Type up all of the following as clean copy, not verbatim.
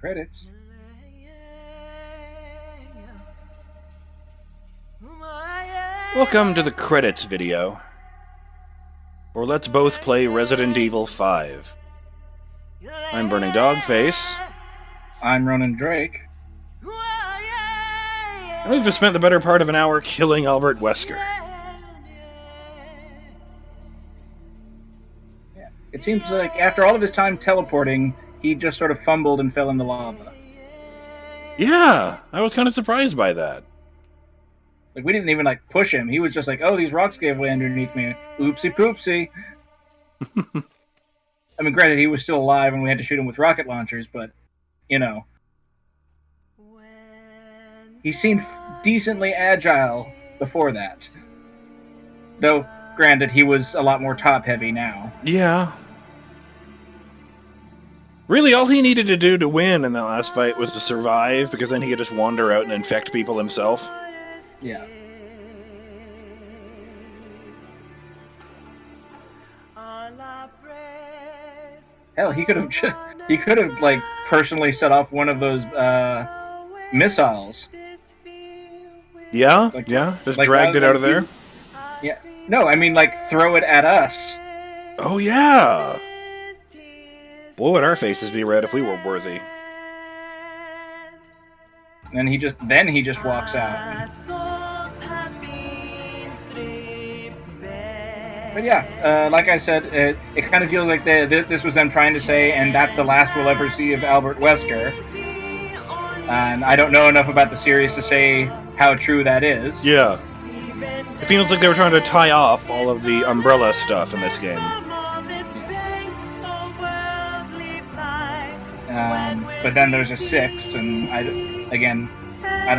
Credits. Welcome to the credits video, or let's both play Resident Evil 5. I'm BurningDogFace. I'm Ronin Drake. And we've just spent the better part of an hour killing Albert Wesker. Yeah. It seems like after all of his time teleporting, he just sort of fumbled and fell in the lava. Yeah, I was kind of surprised by that. Like, we didn't even, push him. He was just like, oh, these rocks gave way underneath me. Oopsie poopsie. I mean, granted, he was still alive and we had to shoot him with rocket launchers, but, you know. He seemed decently agile before that. Though, granted, he was a lot more top-heavy now. Yeah. Really, all he needed to do to win in that last fight was to survive, because then he could just wander out and infect people himself. Yeah. Hell, he could have personally set off one of those missiles. Yeah, just dragged it out of there. Yeah. No, I mean throw it at us. Oh yeah. What would our faces be red if we were worthy? And then he just walks out. But yeah, like I said, it kind of feels like this was them trying to say, and that's the last we'll ever see of Albert Wesker. And I don't know enough about the series to say how true that is. Yeah. It feels like they were trying to tie off all of the Umbrella stuff in this game. But then there's a sixth, and I don't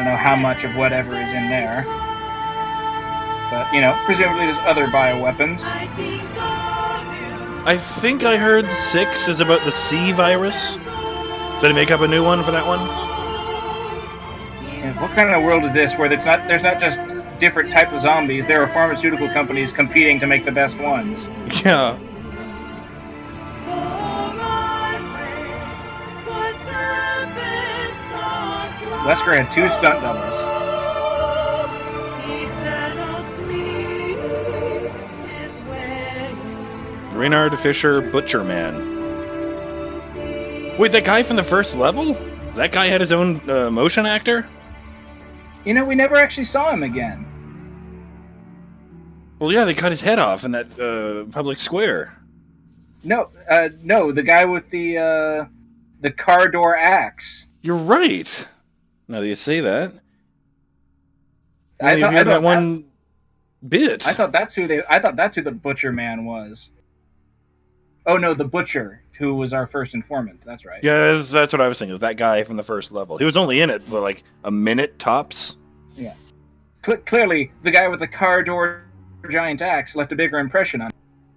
know how much of whatever is in there. But, presumably there's other bioweapons. I think I heard 6 is about the C virus. So they make up a new one for that one? Yeah, what kind of world is this where there's not just different types of zombies, there are pharmaceutical companies competing to make the best ones? Yeah. Wesker had 2 stunt doubles. Reynard Fisher Butcher Man. Wait, that guy from the first level? That guy had his own motion actor? We never actually saw him again. Well, yeah, they cut his head off in that public square. No, the guy with the car door axe. You're right. Now that you say that. I thought that one bit. I thought that's who the Butcher Man was. Oh no, the Butcher, who was our first informant. That's right. Yeah, that's what I was thinking. That guy from the first level. He was only in it for a minute tops. Yeah. Clearly, the guy with the car door giant axe left a bigger impression on him.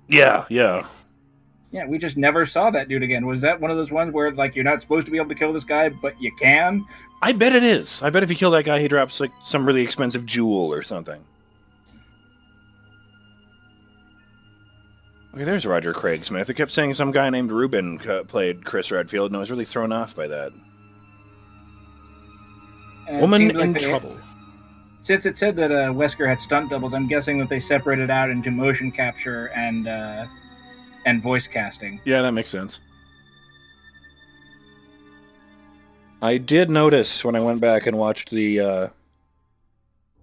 Yeah. Yeah, we just never saw that dude again. Was that one of those ones where you're not supposed to be able to kill this guy, but you can? I bet it is. I bet if you kill that guy, he drops some really expensive jewel or something. Okay, there's Roger Craig Smith. It kept saying some guy named Ruben played Chris Redfield, and I was really thrown off by that. Woman in trouble. Since it said that Wesker had stunt doubles, I'm guessing that they separated out into motion capture and voice casting. Yeah, that makes sense. I did notice when I went back and watched the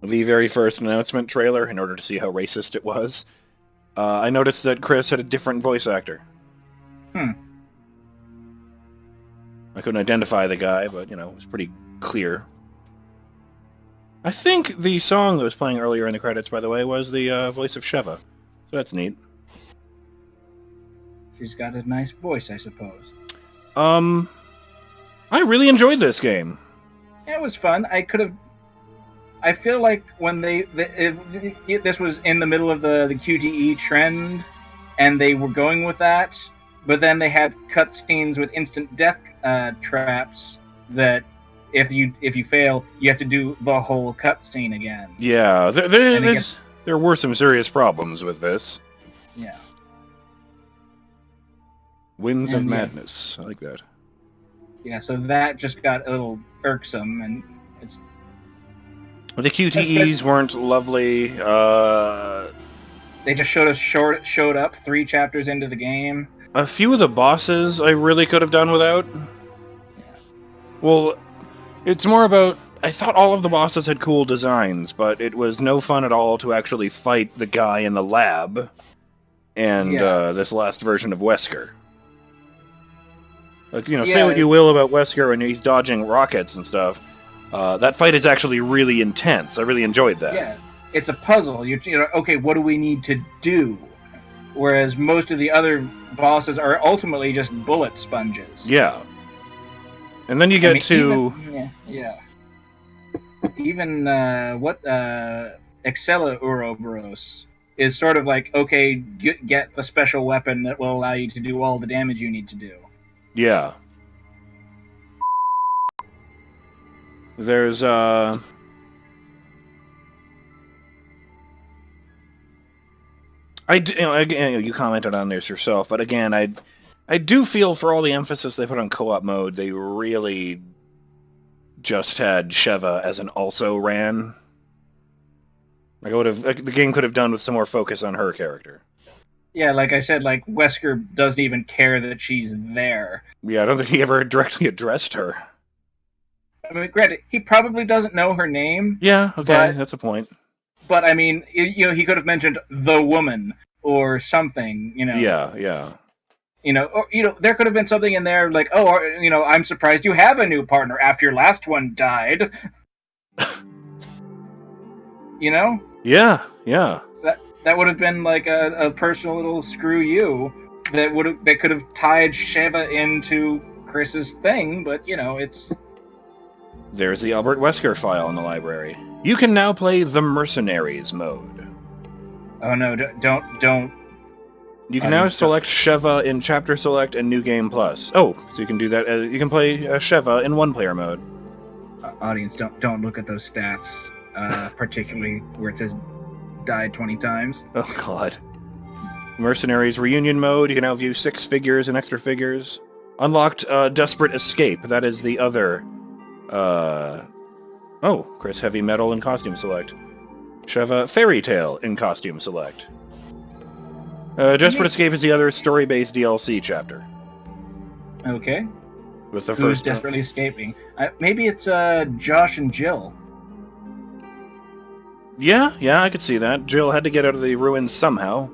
very first announcement trailer in order to see how racist it was. I noticed that Chris had a different voice actor. I couldn't identify the guy, but, it was pretty clear. I think the song that was playing earlier in the credits, by the way, was the voice of Sheva. So that's neat. She's got a nice voice, I suppose. I really enjoyed this game. Yeah, it was fun. I feel like when this was in the middle of the QTE trend, and they were going with that, but then they had cutscenes with instant death traps that if you fail, you have to do the whole cutscene again. Yeah, there were some serious problems with this. Yeah. Winds of Madness. I like that. Yeah, so that just got a little irksome, and it's... The QTEs weren't lovely. They just showed up 3 chapters into the game. A few of the bosses I really could have done without. Yeah. Well, it's more about... I thought all of the bosses had cool designs, but it was no fun at all to actually fight the guy in the lab and this last version of Wesker. Like, say what you will about Wesker and he's dodging rockets and stuff. That fight is actually really intense. I really enjoyed that. Yeah, it's a puzzle. Okay, what do we need to do? Whereas most of the other bosses are ultimately just bullet sponges. Yeah. And then you get to... Even Excella Uroboros is sort of like, okay, get the special weapon that will allow you to do all the damage you need to do. Yeah. There's, you commented on this yourself, but again, I do feel for all the emphasis they put on co-op mode, they really just had Sheva as an also ran. The game could have done with some more focus on her character. Yeah, like I said, like Wesker doesn't even care that she's there. Yeah, I don't think he ever directly addressed her. I mean, granted, he probably doesn't know her name. Yeah, okay, that's a point. But I mean, he could have mentioned the woman or something, Yeah. Or, there could have been something in there like, oh, I'm surprised you have a new partner after your last one died. Yeah. That would have been like a personal little screw you that could have tied Sheva into Chris's thing, but it's... There's the Albert Wesker file in the library. You can now play the Mercenaries mode. Oh no, don't. You can now select Sheva in Chapter Select and New Game Plus. Oh, so you can do that. You can play Sheva in one-player mode. Audience, don't look at those stats, particularly where it says died 20 times. Oh god. Mercenaries Reunion mode. You can now view 6 figures and extra figures. Unlocked Desperate Escape. That is the other... Chris Heavy Metal in Costume Select. Sheva Fairy Tale in Costume Select. Desperate Escape is the other story-based DLC chapter. Okay. With the Who's first... desperately escaping? Maybe it's Josh and Jill. Yeah, I could see that. Jill had to get out of the ruins somehow.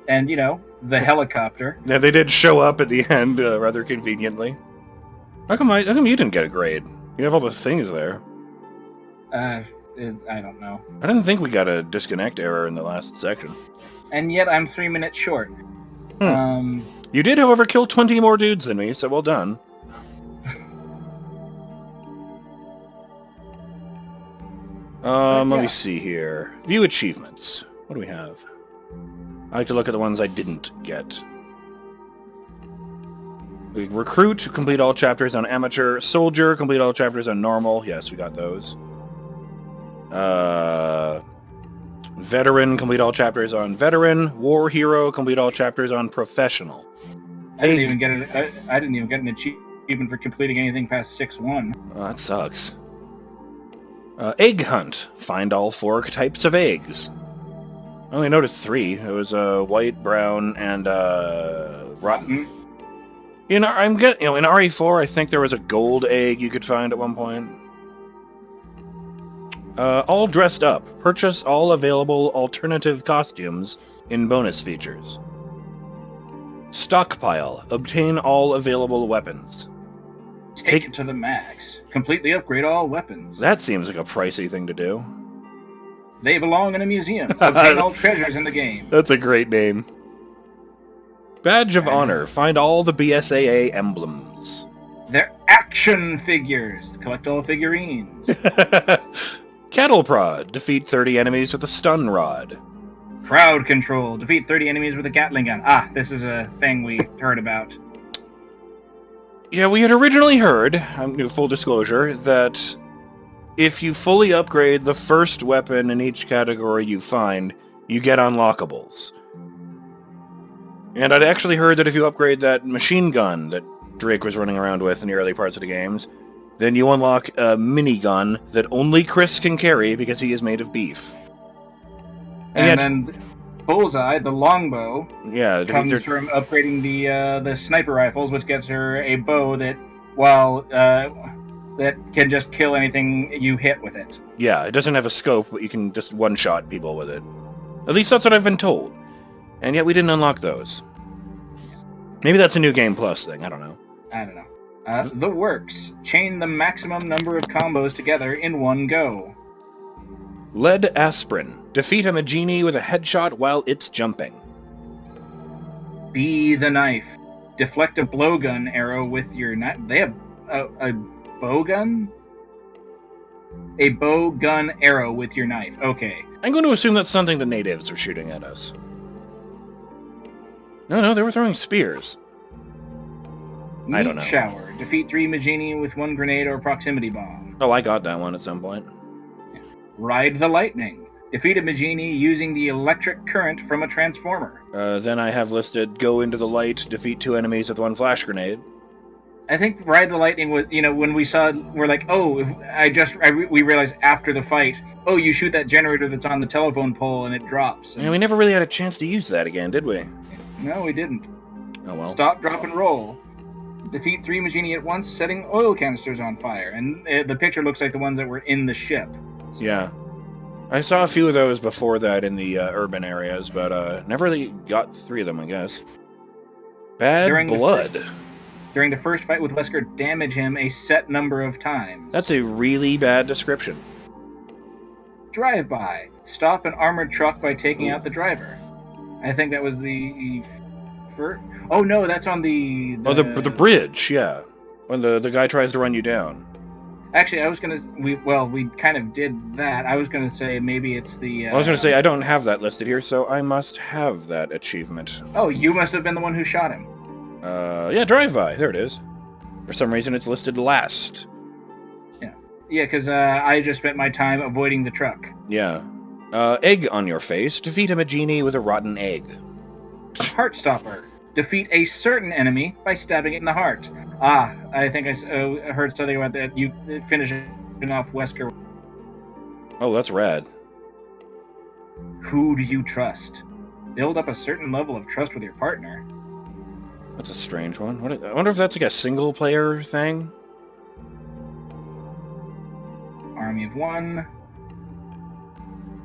And, the helicopter. Yeah, they did show up at the end, rather conveniently. How come you didn't get a grade? You have all the things there. I don't know. I didn't think we got a disconnect error in the last section. And yet I'm 3 minutes short. You did, however, kill 20 more dudes than me, so well done. Let me see here. View achievements. What do we have? I like to look at the ones I didn't get. We recruit, complete all chapters on amateur. Soldier, complete all chapters on normal. Yes, we got those. Veteran, complete all chapters on veteran. War hero, complete all chapters on professional. I didn't even get an achievement for completing anything past 6-1. Oh, that sucks. Egg hunt. Find all 4 types of eggs. I only noticed 3. It was white, brown, and rotten. In RE4, I think there was a gold egg you could find at one point. All dressed up. Purchase all available alternative costumes in bonus features. Stockpile. Obtain all available weapons. Take it to the max. Completely upgrade all weapons. That seems like a pricey thing to do. They belong in a museum. Obtain all treasures in the game. That's a great name. Badge of Honor. Find all the B.S.A.A. emblems. They're action figures. Collect all figurines. Cattle Prod. Defeat 30 enemies with a stun rod. Crowd control. Defeat 30 enemies with a Gatling gun. Ah, this is a thing we heard about. Yeah, we had originally heard, full disclosure, that if you fully upgrade the first weapon in each category you find, you get unlockables. And I'd actually heard that if you upgrade that machine gun that Drake was running around with in the early parts of the games. Then you unlock a minigun that only Chris can carry because he is made of beef. And then Bullseye, the longbow, comes from upgrading the sniper rifles, which gets her a bow that, that can just kill anything you hit with it. Yeah, it doesn't have a scope, but you can just one-shot people with it. At least that's what I've been told. And yet we didn't unlock those. Maybe that's a new Game Plus thing, I don't know. The works. Chain the maximum number of combos together in one go. Lead aspirin. Defeat a Magini with a headshot while it's jumping. Be the knife. Deflect a blowgun arrow with your knife. They have a bowgun? A bowgun arrow with your knife. Okay. I'm going to assume that's something the natives are shooting at us. No, they were throwing spears. I don't know. Meat shower. Defeat 3 Magini with 1 grenade or proximity bomb. Oh, I got that one at some point. Ride the lightning. Defeat a Magini using the electric current from a transformer. Then I have listed go into the light, defeat 2 enemies with 1 flash grenade. I think Ride the Lightning was, when we saw, we're like, we realized after the fight, you shoot that generator that's on the telephone pole and it drops. And we never really had a chance to use that again, did we? No, we didn't. Oh well. Stop, drop, and roll. Defeat 3 Magini at once, setting oil canisters on fire. And the picture looks like the ones that were in the ship. Yeah. I saw a few of those before that in the urban areas, but never really got 3 of them, I guess. Bad blood. During the first fight with Wesker, damage him a set number of times. That's a really bad description. Drive-by. Stop an armored truck by taking out the driver. I think that was the first... Oh, no, that's on the the bridge, yeah. When the guy tries to run you down. Actually, I was going to... We kind of did that. I was going to say maybe it's the... I was going to say, I don't have that listed here, so I must have that achievement. Oh, you must have been the one who shot him. Yeah, drive-by. There it is. For some reason, it's listed last. Yeah, because I just spent my time avoiding the truck. Yeah. Egg on your face. Defeat a Magini with a rotten egg. Heartstopper. Defeat a certain enemy by stabbing it in the heart. Ah, I think I heard something about that. You finishing off Wesker. Oh, that's rad. Who do you trust? Build up a certain level of trust with your partner. That's a strange one. I wonder if that's like a single-player thing? Army of One.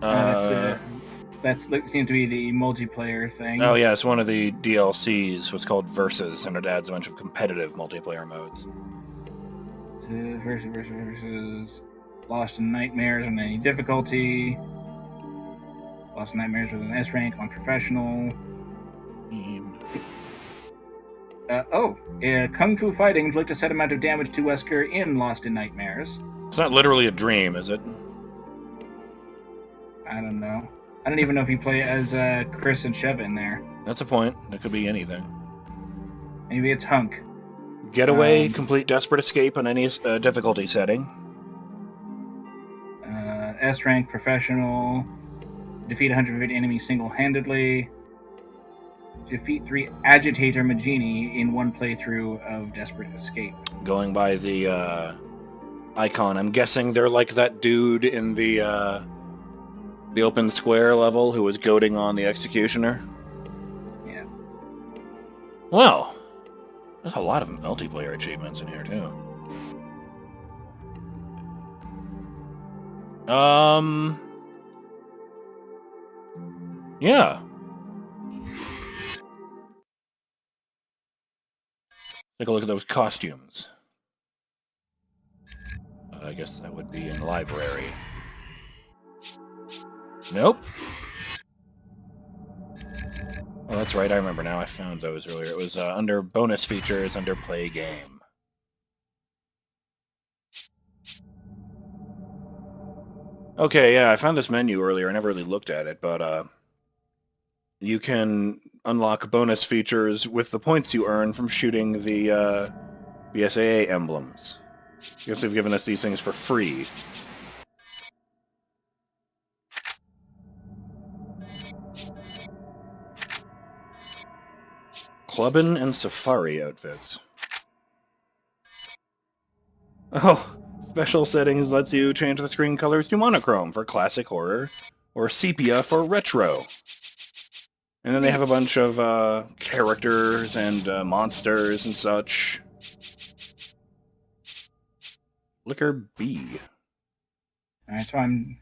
That seems to be the multiplayer thing. Oh yeah, it's one of the DLCs. What's called Versus, and it adds a bunch of competitive multiplayer modes. Versus. Lost in Nightmares on any difficulty. Lost in Nightmares with an S rank on professional. Kung Fu fighting inflict a set amount of damage to Wesker in Lost in Nightmares. It's not literally a dream, is it? I don't know. I don't even know if you play as Chris and Sheva in there. That's a point. It could be anything. Maybe it's Hunk. Getaway, complete desperate escape on any difficulty setting. S rank professional. Defeat 150 enemies single-handedly. Defeat 3 Agitator Magini in one playthrough of Desperate Escape. Going by the icon, I'm guessing they're like that dude in the open square level who was goading on the executioner. Yeah. Well, there's a lot of multiplayer achievements in here too. Yeah. Take a look at those costumes. I guess that would be in the library. Nope. Oh, that's right, I remember now. I found those earlier. It was under bonus features, under play game. Okay, yeah, I found this menu earlier. I never really looked at it, but you can unlock bonus features with the points you earn from shooting the B.S.A.A. emblems. I guess they've given us these things for free. Clubbin' and safari outfits. Oh, special settings lets you change the screen colors to monochrome for classic horror, or sepia for retro. And then they have a bunch of characters and monsters and such. Liquor B. Alright, so I'm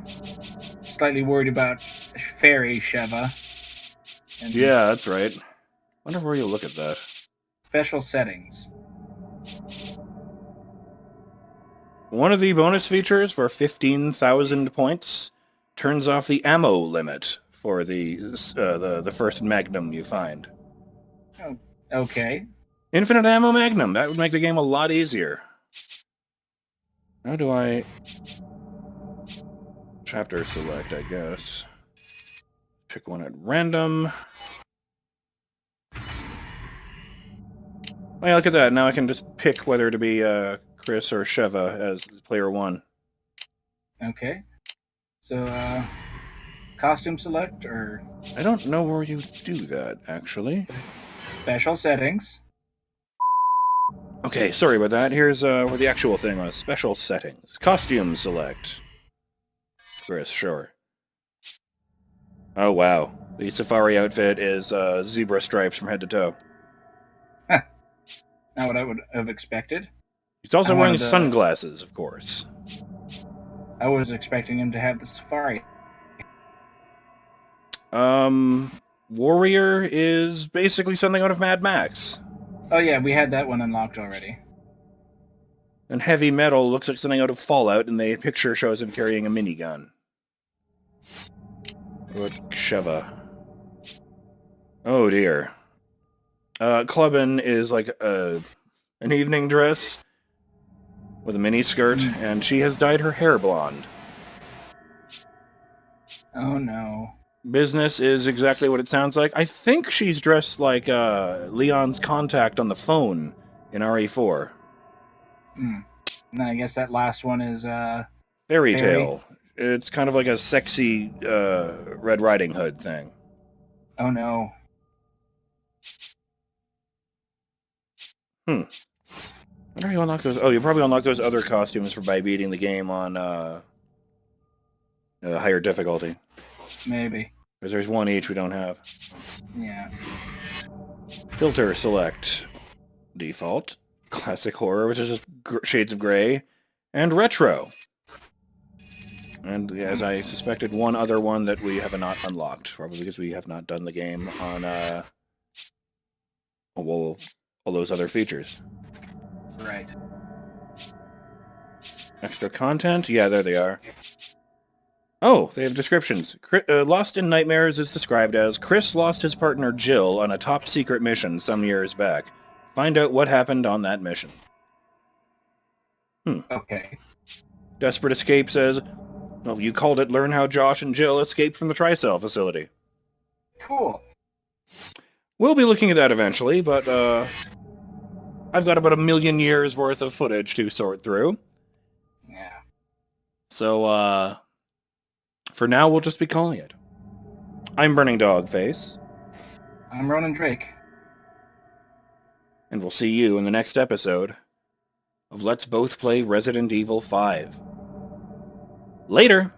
slightly worried about Fairy Sheva. And Yeah, that's right. Wonder where you look at that. special settings. One of the bonus features for 15,000 points turns off the ammo limit for the first Magnum you find. Oh, okay. Infinite ammo Magnum. That would make the game a lot easier. How do I... Chapter select, I guess. Pick one at random. Oh yeah, look at that. Now I can just pick whether to be Chris or Sheva as player 1. Okay. So, costume select or I don't know where you do that, actually. special settings. Okay, sorry about that. Here's where the actual thing was. Special settings. Costume select. Chris, sure. Oh, wow. The safari outfit is zebra stripes from head to toe. Not what I would have expected. He's also I wearing wanted, sunglasses, of course. I was expecting him to have the safari. Warrior is basically something out of Mad Max. Oh yeah, we had that one unlocked already. And Heavy Metal looks like something out of Fallout, and the picture shows him carrying a minigun. What Sheva? Oh dear. Clubbin is like an evening dress with a mini skirt, and she has dyed her hair blonde. Oh no. Business is exactly what it sounds like. I think she's dressed like Leon's contact on the phone in RE4. And then I guess that last one is Fairy Tale. It's kind of like a sexy Red Riding Hood thing. Oh no. Wonder how you unlock those. Oh, you probably unlock those other costumes by beating the game on higher difficulty. Maybe. Because there's one each we don't have. Yeah. Filter select. Default. Classic horror, which is just shades of gray. And retro. And as I suspected, one other one that we have not unlocked. Probably because we have not done the game on all those other features. Right. Extra content? Yeah, there they are. Oh, they have descriptions. Lost in Nightmares is described as, Chris lost his partner Jill on a top-secret mission some years back. Find out what happened on that mission. Okay. Desperate Escape says, well, you called it Learn How Josh and Jill Escaped from the Tricell facility. Cool. We'll be looking at that eventually, but I've got about 1 million years worth of footage to sort through. Yeah. So, for now, we'll just be calling it. I'm BurningDogFace. I'm Ronin Drake. And we'll see you in the next episode of Let's Both Play Resident Evil 5. Later!